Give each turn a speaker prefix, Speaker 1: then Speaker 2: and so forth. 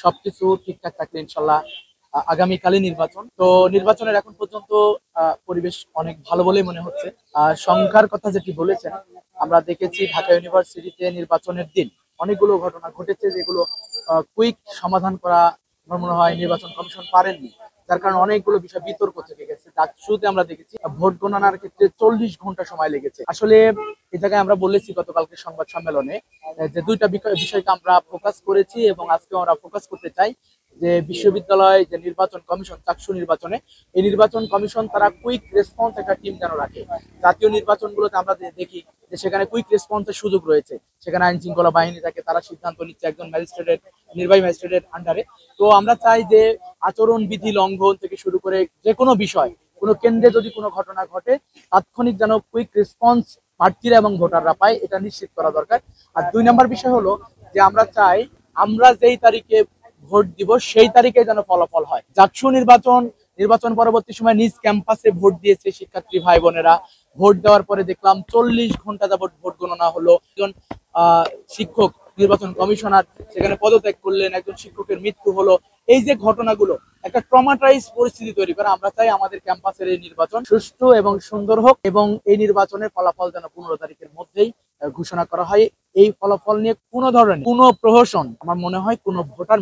Speaker 1: সবকিছু ঠিকঠাক থাকলে ইনশাল্লাহ আগামীকালই নির্বাচন। তো নির্বাচনের এখন পর্যন্ত পরিবেশ অনেক ভালো বলেই মনে হচ্ছে। সংখ্যার কথা যেটি বলেছেন, আমরা দেখেছি ঢাকা ইউনিভার্সিটিতে নির্বাচনের দিন অনেকগুলো ঘটনা ঘটেছে যেগুলো কুইক সমাধান করা আমার মনে হয় নির্বাচন কমিশন পারেননি, যার কারণে অনেকগুলো বিষয় বিতর্ক থেকে গেছে। শুরুতে আমরা দেখেছি ভোট গণনার ক্ষেত্রে 40 ঘন্টা সময় লেগেছে। আসলে এই জায়গায় আমরা বলেছি গতকালকে সংবাদ সম্মেলনে যে দুইটা বিষয়কে আমরা ফোকাস করেছি এবং আজকে আমরা ফোকাস করতে চাই যে বিশ্ববিদ্যালয় যে নির্বাচন কমিশন চাকসু নির্বাচনে, এই নির্বাচন কমিশন তারা কুইক রেসপন্স একটা টিম যেন রাখে। জাতীয় নির্বাচনগুলোতে আমরা দেখি যে সেখানে কুইক রেসপন্সের সুযোগ রয়েছে, সেখানে আইন শৃঙ্খলা বাহিনী থাকে, তারা সিদ্ধান্ত নিচ্ছে একজন ম্যাজিস্ট্রেটের, নির্বাহী ম্যাজিস্ট্রেটের আন্ডারে। তো আমরা চাই যে আচরণ বিধি লঙ্ঘন থেকে শুরু করে যে কোনো বিষয়, কোনো কেন্দ্রে যদি কোনো ঘটনা ঘটে তাৎক্ষণিক যেন কুইক রেসপন্স প্রার্থীরা এবং ভোটাররা পায়, এটা নিশ্চিত করা দরকার। আর 2 নম্বর বিষয় হলো যে আমরা চাই আমরা যেই তারিখে ভোট দিব সেই তারিখে যেন ফলাফল হয়। জাকসু নির্বাচন পরবর্তী সময় নিজ ক্যাম্পাসে ভোট দিয়েছে শিক্ষার্থী ভাই বোনেরা। ভোট দেওয়ার পরে দেখলাম 40 ঘন্টা যাবত ভোট গণনা হলো। একজন শিক্ষক নির্বাচন কমিশনার সেখানে পদত্যাগ করলেন, একজন শিক্ষকের মৃত্যু হলো। এই যে ঘটনাগুলো একটা ট্রমাটাইজ পরিস্থিতি তৈরি করে। আমরা চাই আমাদের ক্যাম্পাসের এই নির্বাচন সুষ্ঠু এবং সুন্দর হোক এবং এই নির্বাচনের ফলাফল যেন 15 তারিখের মধ্যেই ঘোষণা করা হয়। এই ফলাফল নিয়ে কোনো ধরনের কোনো প্রহসন আমার মনে হয় কোনো ভোটার